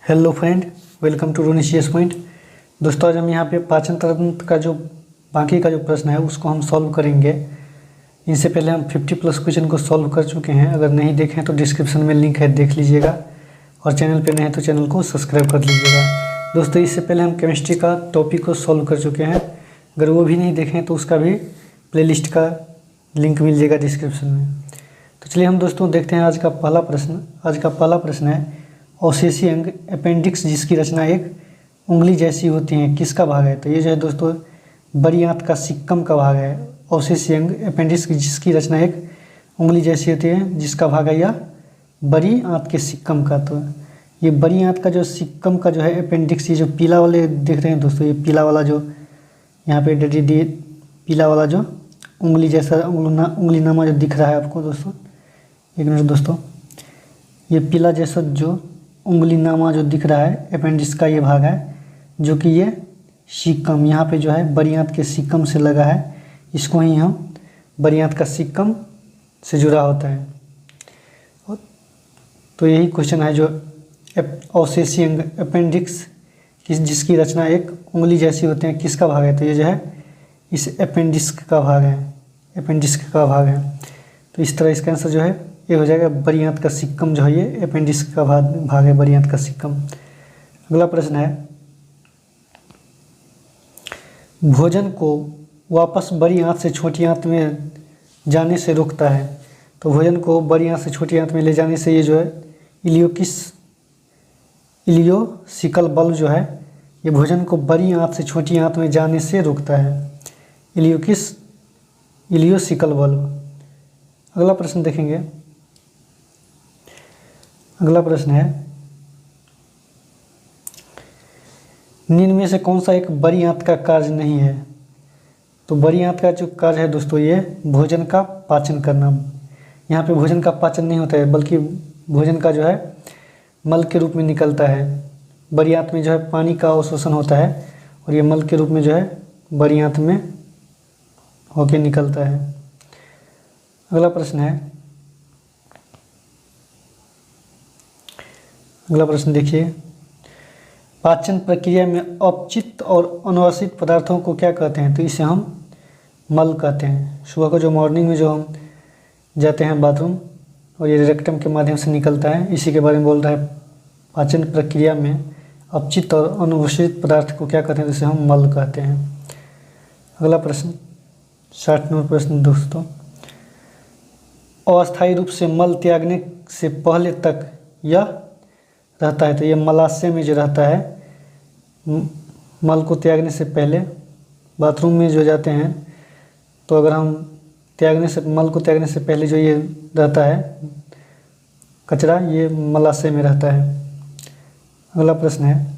Hello friend, welcome to रोनिशियस point. दोस्तों, आज हम यहाँ पे पाचन तंत्र का जो बाकी का जो प्रश्न है उसको हम सॉल्व करेंगे। इनसे पहले हम 50+ क्वेश्चन को सॉल्व कर चुके हैं। अगर नहीं देखें तो डिस्क्रिप्शन में लिंक है, देख लीजिएगा। और चैनल पे नए हैं तो चैनल को सब्सक्राइब कर लीजिएगा। दोस्तों, इससे पहले हम केमिस्ट्री का टॉपिक को सॉल्व कर चुके हैं। अगर वो भी नहीं देखें तो उसका भी प्लेलिस्ट का लिंक मिल जाएगा डिस्क्रिप्शन में। तो चलिए हम दोस्तों देखते हैं आज का पहला प्रश्न। आज का पहला प्रश्न है, अवशेषीय अंग अपेंडिक्स जिसकी रचना एक उंगली जैसी होती है किसका भाग है? तो ये जो है दोस्तों बड़ी आंत का सिक्कम का भाग है। अवशेषीय अंग अपेंडिक्स जिसकी रचना एक उंगली जैसी होती है जिसका भाग है या बड़ी आंत के सिक्कम का। तो ये बड़ी आंत का जो सिक्कम का जो है अपेंडिक्स, ये जो पीला वाले देख रहे हैं दोस्तों, ये पीला वाला जो यहाँ पे डी पीला वाला जो उंगली जैसा उंगली नामा जो दिख रहा है आपको दोस्तों, एक मिनट दोस्तों, ये पीला जैसा जो उंगली नामा जो दिख रहा है अपेंडिक्स का ये भाग है, जो कि ये सिक्कम यहाँ पे जो है बड़ी आंत के सिक्कम से लगा है। इसको ही हम बड़ी आंत का सिक्कम से जुड़ा होता है। तो यही क्वेश्चन है, जो अवशेषीय अंग अपेंडिक्स जिसकी रचना एक उंगली जैसी होते हैं किसका भाग है? तो ये जो है इस अपेंडिक्स का भाग है, अपेंडिक्स का भाग है। तो इस तरह इसका आंसर जो है ये हो जाएगा बड़ी आंत का सिक्कम जो है ये अपेंडिक्स का भाग है, बड़ी आंत का सिक्कम। अगला प्रश्न है, भोजन को वापस बड़ी आंत से छोटी आंत में जाने से रोकता है। तो भोजन को बड़ी आंत से छोटी आंत में ले जाने से ये जो है इलियोसिकल बल्ब जो है ये भोजन को बड़ी आंत से छोटी आंत में जाने से रोकता है, इलियोसिकल बल्ब। अगला प्रश्न देखेंगे। अगला प्रश्न है, निम्न में से कौन सा एक बड़ी आंत का कार्य नहीं है? तो बड़ी आंत का जो कार्य है दोस्तों ये भोजन का पाचन करना। यहाँ पे भोजन का पाचन नहीं होता है, बल्कि भोजन का जो है मल के रूप में निकलता है। बड़ी आंत में जो है पानी का अवशोषण होता है और ये मल के रूप में जो है बड़ी आंत में होके निकलता है। अगला प्रश्न है, अगला प्रश्न देखिए, पाचन प्रक्रिया में अपचित और अनावश्यक पदार्थों को क्या कहते हैं? तो इसे हम मल कहते हैं। सुबह को जो मॉर्निंग में जो हम जाते हैं बाथरूम और ये रेक्टम के माध्यम से निकलता है, इसी के बारे में बोल रहा है। पाचन प्रक्रिया में अपचित और अनावश्यक पदार्थ को क्या कहते हैं? तो इसे हम मल कहते हैं। अगला प्रश्न 60 नंबर प्रश्न दोस्तों, अस्थायी रूप से मल त्यागने से पहले तक यह रहता है। तो ये मलाशय में जो रहता है, मल को त्यागने से पहले बाथरूम में जो जाते हैं, तो अगर हम मल को त्यागने से पहले जो ये रहता है कचरा, ये मलाशय में रहता है। अगला प्रश्न है,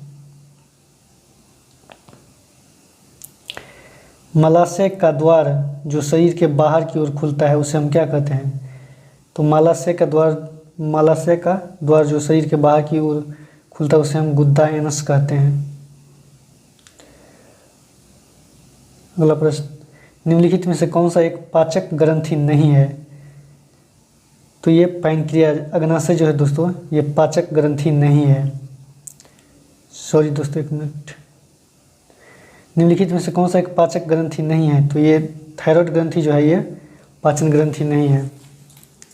मलाशय का द्वार जो शरीर के बाहर की ओर खुलता है उसे हम क्या कहते हैं? तो मलाशय का द्वार जो शरीर के बाहर की ओर खुलता है उसे हम गुद्दा एनस कहते हैं। अगला प्रश्न, निम्नलिखित में से कौन सा एक पाचक ग्रंथि नहीं है? तो ये पैनक्रियाज अग्नाशय जो है दोस्तों ये पाचक ग्रंथि नहीं है। सॉरी दोस्तों, एक मिनट। निम्नलिखित में से कौन सा एक पाचक ग्रंथि नहीं है? तो ये थायराइड ग्रंथि जो है ये पाचन ग्रंथि नहीं है।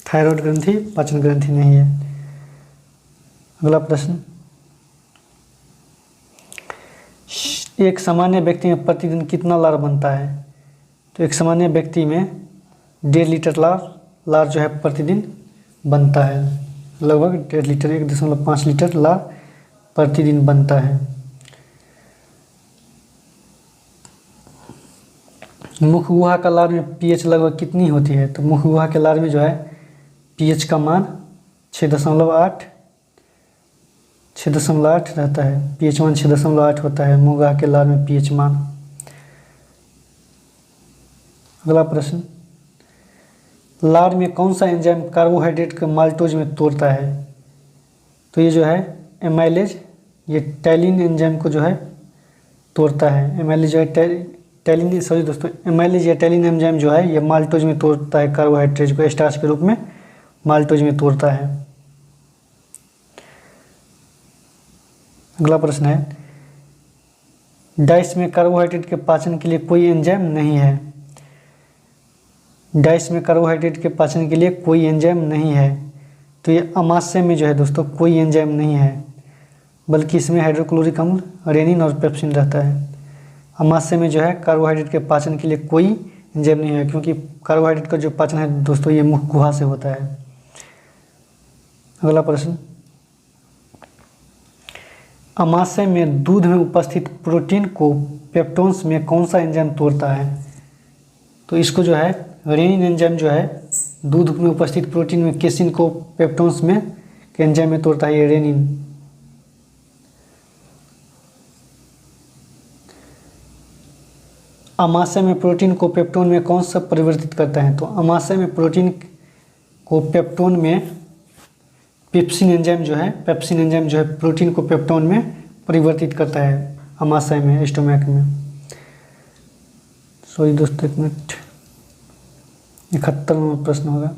थायराइड ग्रंथि पाचन ग्रंथि नहीं है। अगला प्रश्न, एक सामान्य व्यक्ति में प्रतिदिन कितना लार बनता है? तो एक सामान्य व्यक्ति में 1.5 लीटर लार जो है प्रतिदिन बनता है। लगभग 1.5 लीटर 1.5 लीटर लार प्रतिदिन बनता है। मुख गुहा का लार में पीएच लगभग कितनी होती है? तो मुख गुहा के लार में जो है पीएच का मान 6.8 रहता है। पीएच मान 6.8 होता है मुख गुहा के लार में पीएच मान। अगला प्रश्न, लार में कौन सा एंजाइम कार्बोहाइड्रेट को माल्टोज में तोड़ता है? तो ये जो है एमाइलेज, ये टैलिन एंजाइम को जो है तोड़ता है। एमाइलेज जो है एमाइलेज या टैलिन एंजाइम जो है ये माल्टोज में तोड़ता है, कार्बोहाइड्रेट को स्टार्च के रूप में माल्टोज में तोड़ता है। अगला प्रश्न है, डाइस में कार्बोहाइड्रेट के पाचन के लिए कोई एंजाइम नहीं है। डाइस में कार्बोहाइड्रेट के पाचन के लिए कोई एंजाइम नहीं है, तो ये अमाशय में जो है दोस्तों कोई एंजाइम नहीं है, बल्कि इसमें हाइड्रोक्लोरिक अम्ल, रेनिन और पेप्सिन रहता है। अमाशय में जो है कार्बोहाइड्रेट के पाचन के लिए कोई एंजाइम नहीं है, क्योंकि कार्बोहाइड्रेट का जो पाचन है दोस्तों ये मुख गुहा से होता है। अगला प्रश्न, अमाशय में दूध में उपस्थित प्रोटीन को पेप्टोन्स में कौन सा एंजाइम तोड़ता है? तो इसको जो है रेनिन एंजाइम जो है दूध में उपस्थित प्रोटीन में केसिन को पेप्टोन्स में के एंजाइम में तोड़ता है, ये रेनिन। अमाशय में प्रोटीन को पेप्टोन में कौन सा परिवर्तित करता है? तो अमाशय में प्रोटीन को पेप्टोन में पेप्सिन एंजाइम जो है प्रोटीन को पेप्टोन में परिवर्तित करता है अमाशय में, स्टोमैक में। सॉरी दोस्तों, 1 मिनट, 71वां प्रश्न होगा।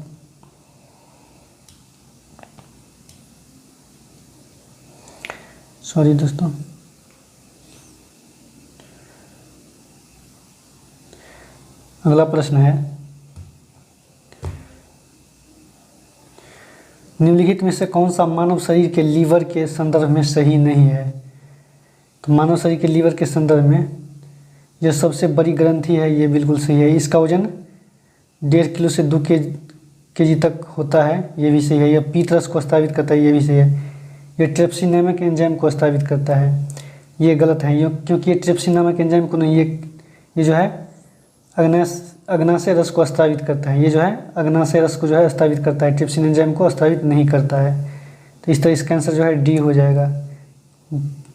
सॉरी दोस्तों, अगला प्रश्न है, निम्नलिखित में से कौन सा मानव शरीर के लीवर के संदर्भ में सही नहीं है? तो मानव शरीर के लीवर के संदर्भ में यह सबसे बड़ी ग्रंथि है, ये बिल्कुल सही है। इसका वजन 1.5 किलो से 2 केजी तक होता है, ये भी सही है। यह पीतरस को स्रावित करता है, ये भी सही है। ये ट्रिप्सिन नामक एंजाइम को स्रावित करता है, ये गलत है, क्योंकि ये ट्रिप्सिन नामक एंजाइम को नहीं, ये जो है अग्नाशय रस को स्रावित करता है। ये जो है अग्नाशय रस को जो है स्रावित करता है, ट्रिप्सिन एंजाइम को स्रावित नहीं करता है। तो इस तरह इसका आंसर जो है डी हो जाएगा।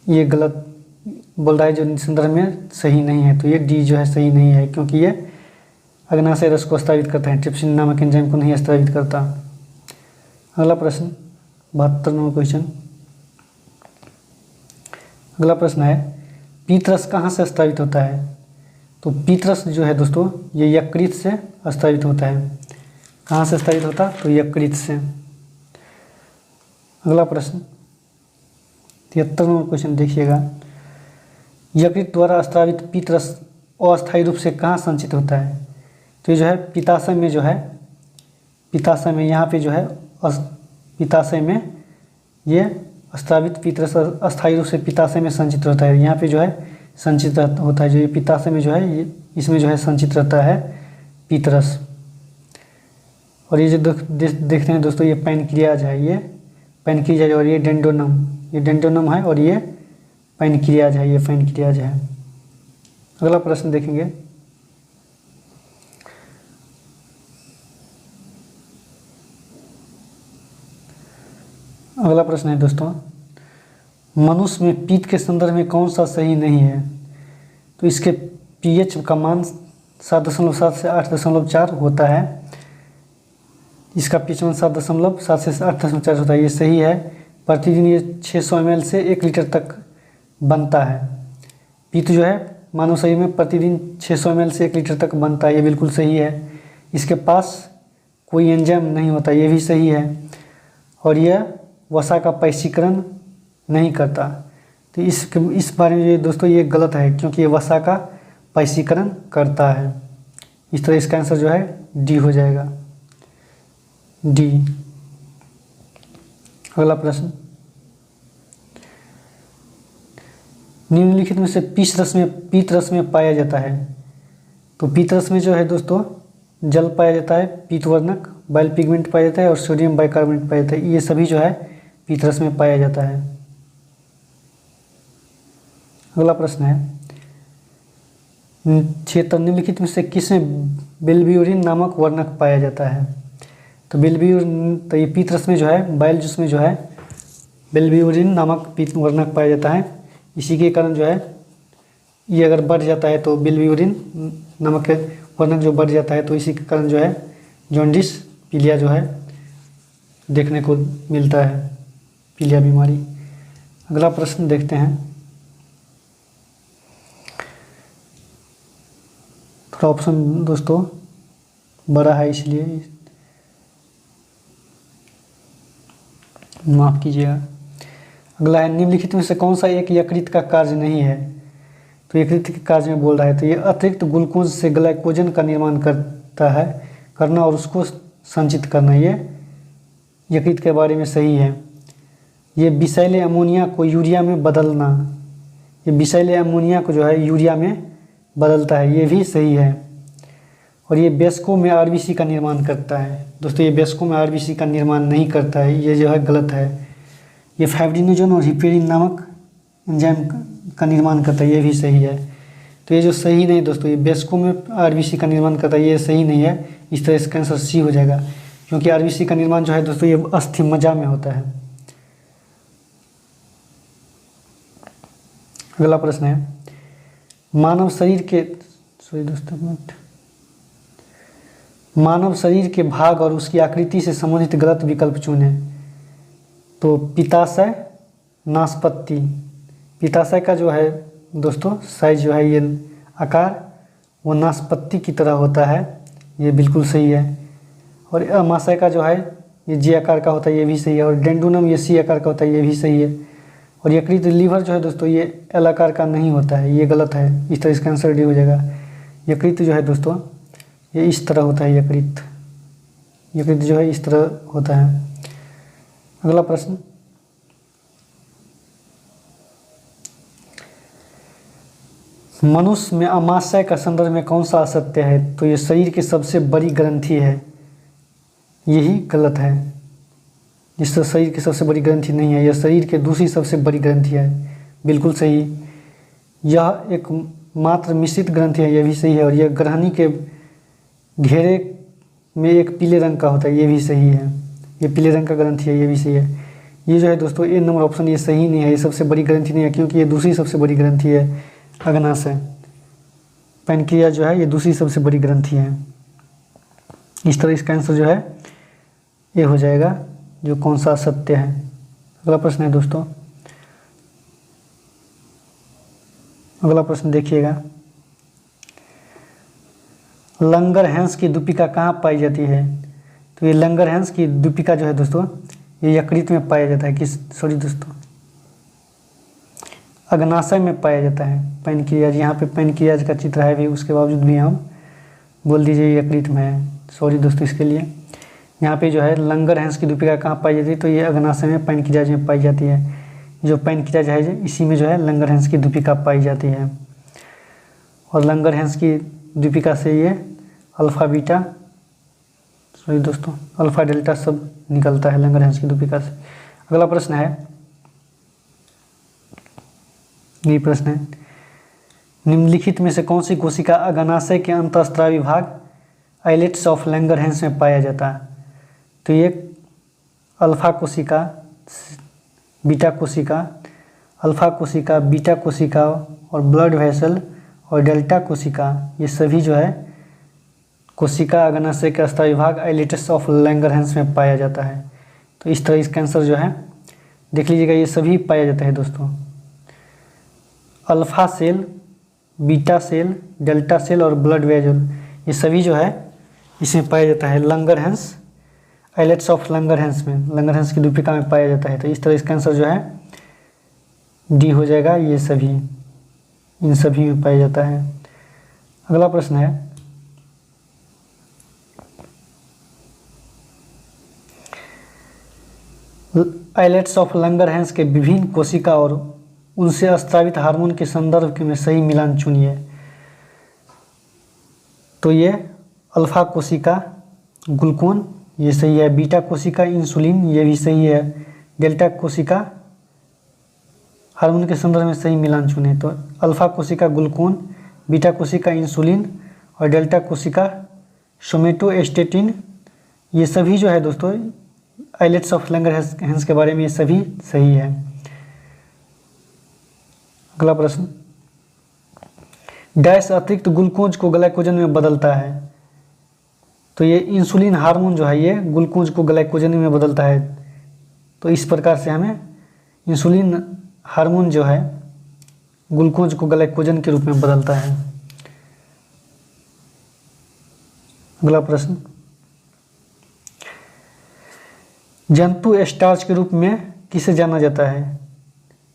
ये गलत बोल रहा है, जो संदर्भ में सही नहीं है, तो ये डी जो है सही नहीं है, क्योंकि ये अग्नाशय रस को स्रावित करता है, ट्रिप्सिन नामक एंजाइम को नहीं स्रावित करता। अगला प्रश्न, 72वां क्वेश्चन। अगला प्रश्न है, पीतरस कहाँ से स्रावित होता है? तो पीतरस जो है दोस्तों ये यकृत से स्रावित होता है। कहाँ से स्रावित होता? तो यकृत से। अगला प्रश्न, 73वां क्वेश्चन देखिएगा, यकृत द्वारा स्रावित पीतरस अस्थायी रूप से कहाँ संचित होता है? तो ये जो है पित्ताशय में जो है, पित्ताशय में यहाँ पे जो है पित्ताशय में ये स्रावित पीतरस अस्थायी रूप से पित्ताशय में संचित होता है। यहाँ पे जो है संचित होता है, जो ये पित्ताशय में जो है ये इसमें जो है संचित रहता है पीतरस। और ये जो देखते हैं दोस्तों, ये पैनक्रियाज है, ये पैनक्रियाज, और ये डेंडोनम है, और ये पैनक्रियाज है, ये पैनक्रियाज है। अगला प्रश्न देखेंगे, अगला प्रश्न है दोस्तों, मनुष्य में पित्त के संदर्भ में कौन सा सही नहीं है? तो इसके पीएच का मान 7.7 से 8.4 होता है। इसका पीएच मान 7.7 से 8.4 होता है, ये सही है। प्रतिदिन ये 600 ml से 1 लीटर तक बनता है। पित्त जो है मानव शरीर में प्रतिदिन 600 ml से 1 लीटर तक बनता है, ये बिल्कुल सही है। इसके पास कोई एंजाइम नहीं होता, ये भी सही है। और यह वसा का पैसीकरण नहीं करता। तो इस बारे में दोस्तों ये गलत है, क्योंकि ये वसा का पैसीकरण करता है। इस तरह इसका आंसर जो है डी हो जाएगा, डी। अगला प्रश्न, निम्नलिखित में से पीत रस में पाया जाता है? तो पीत रस में जो है दोस्तों जल पाया जाता है, पीतवर्णक बाइल पिगमेंट पाया जाता है, और सोडियम बाइकार्बोनेट पाया जाता है। ये सभी जो है पीत रस में पाया जाता है। अगला प्रश्न है, क्षेत्र निम्नलिखित में से किसमें बिल्बिउरिन नामक वर्णक पाया जाता है? तो बिल्बिउरिन, तो ये पीत रस में जो है बाइल जूस में जो है बिल्बिउरिन नामक पीत वर्णक पाया जाता है। इसी के कारण जो है ये अगर बढ़ जाता है तो बिल्बिउरिन नामक वर्णक जो बढ़ जाता है, तो इसी के कारण जो है जॉन्डिस पीलिया जो है देखने को मिलता है, पीलिया बीमारी। अगला प्रश्न देखते हैं, थोड़ा ऑप्शन दोस्तों बड़ा है इसलिए माफ़ कीजिएगा। अगला है निम्नलिखित में से कौन सा एक यकृत का कार्य नहीं है। तो यकृत के कार्य में बोल रहा है तो ये अतिरिक्त ग्लूकोज से ग्लाइकोजन का निर्माण करना और उसको संचित करना, ये यकृत के बारे में सही है। ये विषैले अमोनिया को यूरिया में बदलना, ये विषैले अमोनिया को जो है यूरिया में बदलता है, ये भी सही है। और ये बेस्को में आरबीसी का निर्माण करता है। दोस्तों ये बेस्को में आरबीसी का निर्माण नहीं करता है, ये जो है गलत है। ये फाइब्रिनोजन और हिपेरिन नामक एंजाइम का निर्माण करता है, ये भी सही है। तो ये जो सही नहीं दोस्तों, ये बेस्को में आरबीसी का निर्माण करता है, ये सही नहीं है। इस तरह इसका आंसर सी हो जाएगा, क्योंकि आरबीसी का निर्माण जो है दोस्तों ये अस्थि मज्जा में होता है। अगला प्रश्न है मानव शरीर के भाग और उसकी आकृति से संबंधित गलत विकल्प चुने। तो पित्ताशय, नाशपत्ती। पित्ताशय का जो है दोस्तों साइज जो है ये आकार वो नाशपत्ती की तरह होता है, ये बिल्कुल सही है। और अमाशय का जो है ये जी आकार का होता है, ये भी सही है। और डेंडुनम ये सी आकार का होता है, ये भी सही है। और यकृत लीवर जो है दोस्तों ये एल आकार का नहीं होता है, ये गलत है। इस तरह इसका आंसर डी हो जाएगा। यकृत जो है दोस्तों ये इस तरह होता है, यकृत जो है इस तरह होता है। अगला प्रश्न मनुष्य में अमाशय का संदर्भ में कौन सा असत्य है। तो ये शरीर की सबसे बड़ी ग्रंथि है, यही गलत है। जिससे शरीर की सबसे बड़ी ग्रंथि नहीं है, यह शरीर के दूसरी सबसे बड़ी ग्रंथि है, बिल्कुल सही। यह एक मात्र मिश्रित ग्रंथि है, यह भी सही है। और यह ग्रहणी के घेरे में एक पीले रंग का होता है, ये भी सही है। ये पीले रंग का ग्रंथि है, ये भी सही है। ये जो है दोस्तों ए नंबर ऑप्शन ये सही नहीं है, ये सबसे बड़ी ग्रंथि नहीं है, क्योंकि ये दूसरी सबसे बड़ी ग्रंथि है अग्नाशय। पैनक्रिया जो है ये दूसरी सबसे बड़ी ग्रंथि है। इस तरह इसका आंसर जो है ये हो जाएगा, जो कौन सा सत्य है। अगला प्रश्न है दोस्तों, अगला प्रश्न देखिएगा। लंगरहैंस की दीपिका कहाँ पाई जाती है। तो ये लंगरहैंस की दीपिका जो है दोस्तों ये यकृत में पाया जाता है, दोस्तों अग्नाशय में पाया जाता है। पैनक्रियाज, यहाँ पे पैनक्रियाज का चित्र है भी, उसके बावजूद भी हम बोल दीजिए यकृत में है। सॉरी दोस्तों इसके लिए। यहाँ पे जो है लंगरहैंस की दीपिका कहाँ पाई जाती है। तो ये अग्नाशय में पैनक्रियाज में पाई जाती है। जो पैनक्रियाज है इसी में जो है लंगरहैंस की दीपिका पाई जाती है। और लंगरहैंस की दीपिका से ये अल्फ़ा बीटा दोस्तों अल्फ़ा डेल्टा सब निकलता है लंगरहैंस की दीपिका से। अगला प्रश्न है, ये प्रश्न है निम्नलिखित में से कौन सी कोशिका अग्नाशय के अंतःस्रावी भाग आइलेट्स ऑफ लंगरहैंस में पाया जाता है। तो ये अल्फ़ा कोशिका, बीटा कोशिका, अल्फ़ा कोशिका, बीटा कोशिका और ब्लड वेसल और डेल्टा कोशिका, ये सभी जो है कोशिका अग्नाशय के स्रावी भाग आइलेट्स ऑफ लंगरहैंस में पाया जाता है। तो इस तरह इसका आंसर जो है देख लीजिएगा, ये सभी पाया जाता है दोस्तों। Alpha cell, beta cell, delta cell और ब्लड वेसल, ये सभी जो है इसमें पाया जाता है लंगरहैंस, आइलेट्स ऑफ लंगरहैंस में, लंगरहैंस की दीपिका में पाया जाता है। तो इस तरह इसका आंसर जो है डी हो जाएगा, ये सभी इन सभी में पाया जाता है। अगला प्रश्न है, आइलेट्स ऑफ लंगरहैंस के विभिन्न कोशिका और उनसे स्रावित हार्मोन के संदर्भ में सही मिलान चुनिए। तो ये अल्फ़ा कोशिका ग्लूकोन, ये सही है। बीटा कोशिका इंसुलिन, ये भी सही है। डेल्टा कोशिका हार्मोन के संदर्भ में सही मिलान चुने। तो अल्फ़ा कोशिका ग्लूकोन, बीटा कोशिका इंसुलिन और डेल्टा कोशिका सोमेटोस्टेटिन, ये सभी जो है दोस्तों आइलेट्स ऑफ लंगरहैंस के बारे में ये सभी सही है। अगला प्रश्न, डैश अतिरिक्त ग्लूकोज को ग्लाइकोजन में बदलता है। तो ये इंसुलिन हार्मोन जो है ये ग्लूकोज को ग्लाइकोजन में बदलता है। तो इस प्रकार से हमें इंसुलिन हार्मोन जो है ग्लूकोज को ग्लाइकोजन के रूप में बदलता है। अगला प्रश्न, जंतु स्टार्च के रूप में किसे जाना जाता है।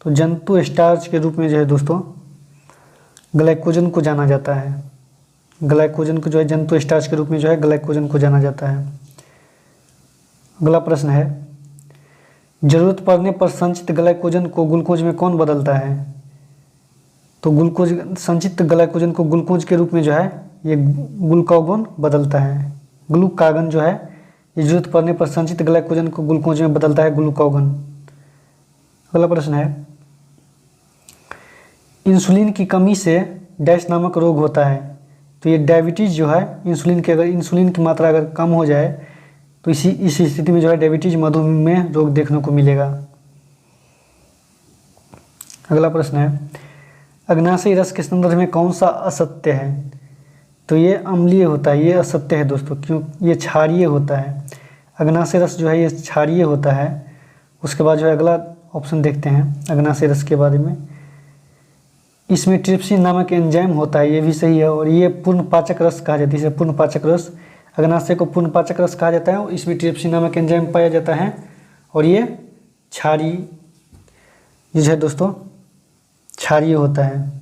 तो जंतु स्टार्च के रूप में जो है दोस्तों ग्लाइकोजन को जाना जाता है। ग्लाइकोजन को जो है जंतु स्टार्च के रूप में जो है ग्लाइकोजन को जाना जाता है। अगला प्रश्न है, जरूरत पड़ने पर संचित ग्लाइकोजन को ग्लूकोज में कौन बदलता है? तो ग्लूकोज संचित ग्लाइकोजन को ग्लूकोज के रूप में जो है ये ग्लूकागोन बदलता है। ग्लूकागन जो है ये जरूरत पड़ने पर संचित ग्लाइकोजन को ग्लूकोज में बदलता है, ग्लूकागन। अगला प्रश्न है, इंसुलिन की कमी से डैश नामक रोग होता है। तो ये डायबिटीज़ जो है अगर इंसुलिन की मात्रा अगर कम हो जाए तो इस स्थिति में जो है डायबिटीज मधुमेह रोग देखने को मिलेगा। अगला प्रश्न है, अग्नाशयी रस के संदर्भ में कौन सा असत्य है? तो ये अम्लीय होता है, ये असत्य है दोस्तों, क्यों? ये क्षारीय होता है। अग्नाशय रस जो है ये क्षारीय होता है। उसके बाद जो है अगला ऑप्शन देखते हैं अग्नाशय रस के बारे में। इसमें ट्रिप्सिन नामक एंजाइम होता है, ये भी सही है। और ये पूर्ण पाचक रस कहा जाता है, इसे पूर्ण पाचक रस, अग्नाशय को पूर्ण पाचक रस कहा जाता है। और इसमें ट्रिप्सिन नामक एंजाइम पाया जाता है और ये क्षारीय जो है दोस्तों क्षारीय होता है,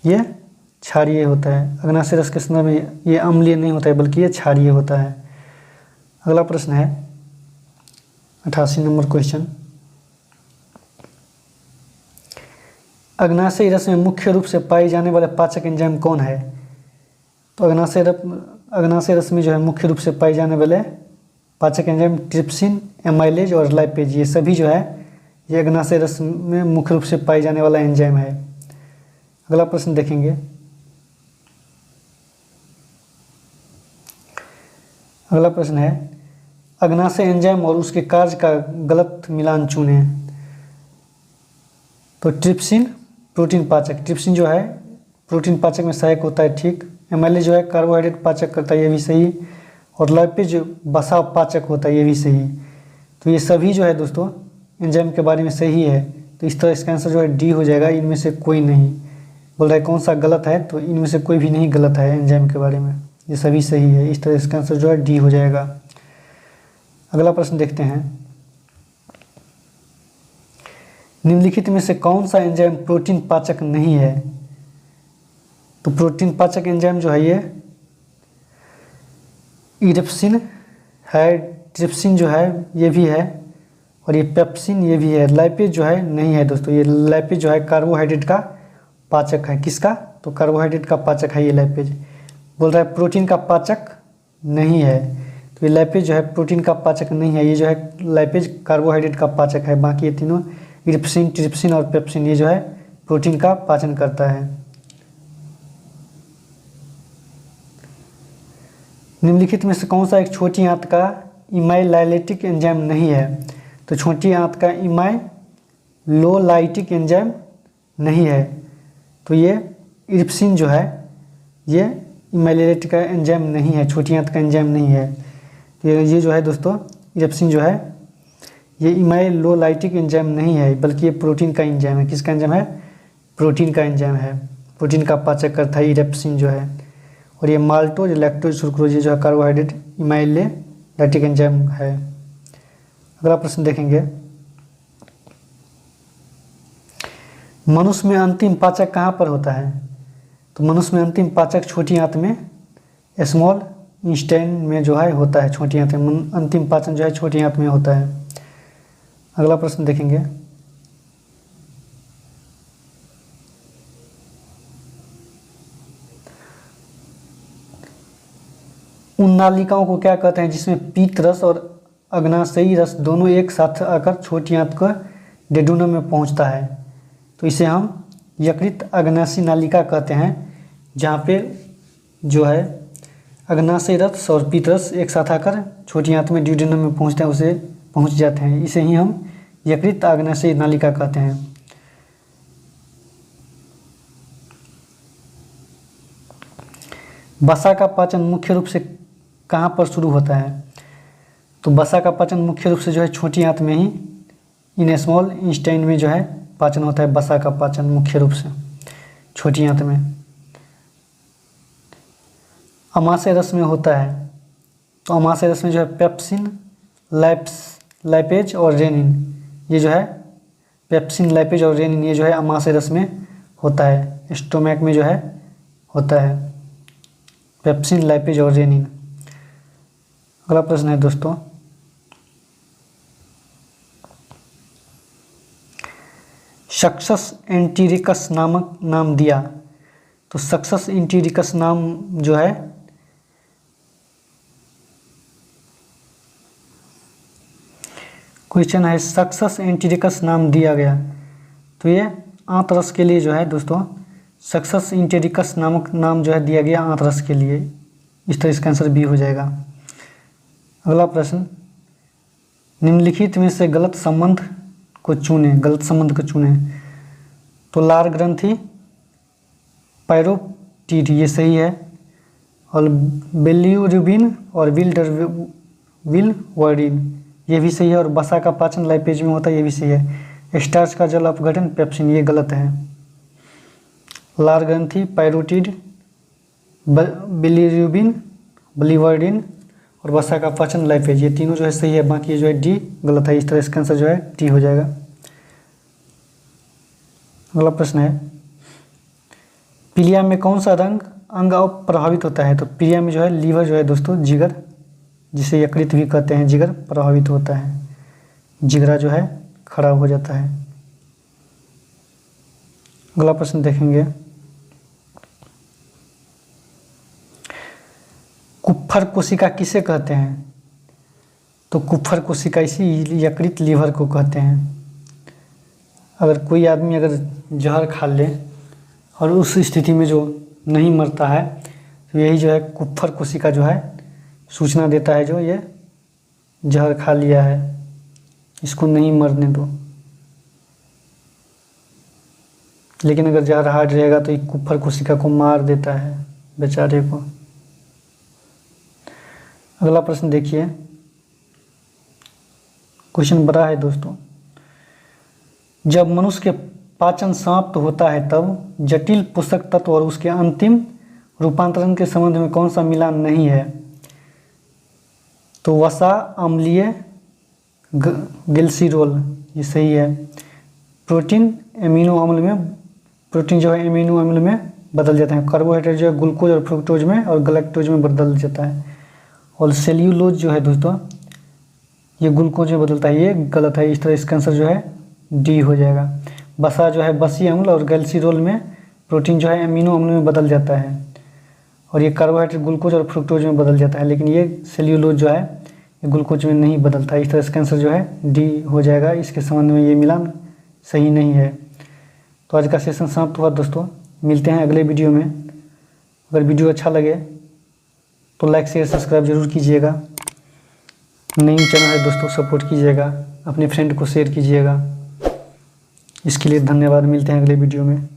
ये क्षारीय होता है। अग्नाशय रस के संदर्भ में ये अम्लीय नहीं होता है बल्कि ये क्षारीय होता है। अगला प्रश्न है 88 नंबर क्वेश्चन, अग्नाशयी रस में मुख्य रूप से पाई जाने वाले पाचक एंजाइम कौन है? तो अग्नाशय रस में जो है मुख्य रूप से पाई जाने वाले पाचक एंजाइम ट्रिप्सिन, एमाइलेज और लाइपेज, ये सभी जो है ये अग्नाशय रस में मुख्य रूप से पाई जाने वाला एंजाइम है। अगला प्रश्न देखेंगे, अगला प्रश्न है, अग्नाशय एंजाइम और उसके कार्य का गलत मिलान चुनें। तो ट्रिप्सिन प्रोटीन पाचक, ट्रिप्सिन जो है प्रोटीन पाचक में सहायक होता है, ठीक। एमाइलेज जो है कार्बोहाइड्रेट पाचक करता है, ये भी सही। और लाइपेज वसा पाचक होता है, ये भी सही। तो ये सभी जो है दोस्तों एंजाइम के बारे में सही है। तो इस तरह इसका आंसर जो है डी हो जाएगा, इनमें से कोई नहीं। बोल रहा है कौन सा गलत है, तो इनमें से कोई भी नहीं गलत है एंजाइम के बारे में, ये सभी सही है। इस तरह इसका आंसर जो है डी हो जाएगा। अगला प्रश्न देखते हैं, निम्नलिखित में से कौन सा एंजाइम प्रोटीन पाचक नहीं है? तो प्रोटीन पाचक एंजाइम जो है ये इरिप्सिन है, ट्रिप्सिन जो है ये भी है, और ये पेप्सिन ये भी है। लाइपेज जो है नहीं है दोस्तों, ये लाइपेज जो है कार्बोहाइड्रेट का पाचक है। किसका? तो कार्बोहाइड्रेट का पाचक है ये लाइपेज। बोल रहा है प्रोटीन का पाचक नहीं है, तो ये लाइपेज जो है प्रोटीन का पाचक नहीं है, ये जो है लाइपेज कार्बोहाइड्रेट का पाचक है। बाकी ये तीनों इरिप्सिन, ट्रिप्सिन और पेप्सिन ये जो है प्रोटीन का पाचन करता है। निम्नलिखित में से कौन सा एक छोटी आंत का इमाइलोलाइटिक एंजाइम नहीं है? तो छोटी आंत का इमाइलोलाइटिक एंजाइम नहीं है, तो ये इरिप्सिन जो है ये इमाइलोलाइटिक का एंजाइम नहीं है, छोटी आंत का एंजाइम नहीं है। तो ये जो है दोस्तों इरिप्सिन जो है ये इमाइलोलाइटिक एंजाइम नहीं है, बल्कि ये प्रोटीन का एंजाइम है। किसका एंजाइम है? प्रोटीन का एंजाइम है, प्रोटीन का पाचक करता है इरिप्सिन जो है। और ये माल्टोज, लैक्टोज, सुक्रोज जो है कार्बोहाइड्रेट इमाइलोलाइटिक एंजाइम है। अगला प्रश्न देखेंगे, मनुष्य में अंतिम पाचक कहाँ पर होता है? तो मनुष्य में अंतिम पाचक छोटी आंत में, स्मॉल इंटेस्टाइन में जो है होता है, छोटी आंत में अंतिम पाचन जो है छोटी आंत में होता है। अगला प्रश्न देखेंगे, उन नालिकाओं को क्या कहते हैं जिसमें पीत रस और अग्नाशयी रस दोनों एक साथ आकर छोटी आंत को डेडुनम में पहुंचता है? तो इसे हम यकृत अग्नाशयी नालिका कहते हैं, जहाँ पे जो है अग्नाशयी रस और पीत रस एक साथ आकर छोटी आंत में ड्यूडेनम में पहुंचते हैं, उसे पहुंच जाते हैं। इसे ही हम यकृत अग्नाशयी नालिका कहते हैं। वसा का पाचन मुख्य रूप से कहाँ पर शुरू होता है? तो वसा का पाचन मुख्य रूप से जो है छोटी आंत में ही, इन स्मॉल इंटेस्टाइन में जो है पाचन होता है। वसा का पाचन मुख्य रूप से छोटी आंत में। अमाशय रस में होता है, तो अमाशय रस में जो है पेप्सिन, लाइपेज और रेनिन ये जो है पेप्सिन, लाइपेज और रेनिन ये जो है आमाशय रस में होता है, स्टोमैक में जो है होता है पेप्सिन, लाइपेज और रेनिन। अगला प्रश्न है दोस्तों, सक्सस एंटीरिकस नामक नाम दिया। तो सक्सस एंटीरिकस नाम जो है क्वेश्चन है, सक्सस एंटीरिकस नाम दिया गया। तो ये आंत रस के लिए जो है दोस्तों सक्सस एंटीरिकस नामक नाम जो है दिया गया आंत रस के लिए। इस तरह इसका आंसर बी हो जाएगा। अगला प्रश्न, निम्नलिखित में से गलत संबंध को चुनें, गलत संबंध को चुनें। तो लार ग्रंथि, पैरोटिड ये सही है, और बिलिरुबिन और विलवर्डिन ये भी सही है, और वसा का पाचन लाइपेज में होता है ये भी सही है। स्टार्च का जल अपघटन पेप्सिन ये गलत है। लार ग्रंथि, पैरोटिड, बिलिरुबिन, बिलिवर्डिन और वसा का पाचन लाइपेज ये तीनों जो है सही है, बाकी ये जो है डी गलत है। इस तरह इसका आंसर जो है डी हो जाएगा। अगला प्रश्न है, पीलिया में कौन सा अंग प्रभावित होता है। तो पीलिया में जो है लीवर जो है दोस्तों, जिगर जिसे यकृत भी कहते हैं, जिगर प्रभावित होता है, जिगरा जो है खराब हो जाता है। अगला प्रश्न देखेंगे, कुप्फर कोशिका किसे कहते हैं। तो कुप्फर कोशिका इसी यकृत लीवर को कहते हैं। अगर कोई आदमी अगर जहर खा ले और उस स्थिति में जो नहीं मरता है, तो यही जो है कुप्फर कोशिका जो है सूचना देता है जो ये जहर खा लिया है, इसको नहीं मरने दो। लेकिन अगर जहर हार्ड रहेगा तो ये कुप्फर कोशिका को मार देता है बेचारे को। अगला प्रश्न देखिए, क्वेश्चन बड़ा है दोस्तों। जब मनुष्य के पाचन समाप्त होता है तब जटिल पोषक तत्व और उसके अंतिम रूपांतरण के संबंध में कौन सा मिलान नहीं है। तो वसा, अम्लीय, ग्लिसरॉल ये सही है। प्रोटीन एमिनो अम्ल में, प्रोटीन जो है एमिनो अम्ल में बदल जाता है। कार्बोहाइड्रेट जो है ग्लूकोज और फ्रुक्टोज में और गैलेक्टोज में बदल जाता है। और सेल्यूलोज जो है दोस्तों ये ग्लूकोज में बदलता है, ये गलत है। इस तरह इसका आंसर जो है डी हो जाएगा। वसा जो है बसीय अम्ल और ग्लिसरॉल में प्रोटीन जो है एमिनो अम्ल में बदल जाता है, और ये कार्बोहाइड्रेट ग्लूकोज और फ्रुक्टोज में बदल जाता है, लेकिन ये सेल्यूलोज जो है ये ग्लूकोज में नहीं बदलता है। इस तरह इसका आंसर जो है डी हो जाएगा। इसके संबंध में ये मिलान सही नहीं है। तो आज का सेशन समाप्त हुआ दोस्तों, मिलते हैं अगले वीडियो में। अगर वीडियो अच्छा लगे तो लाइक शेयर सब्सक्राइब जरूर कीजिएगा। नई चैनल है दोस्तों, सपोर्ट कीजिएगा, अपने फ्रेंड को शेयर कीजिएगा। इसके लिए धन्यवाद। मिलते हैं अगले वीडियो में।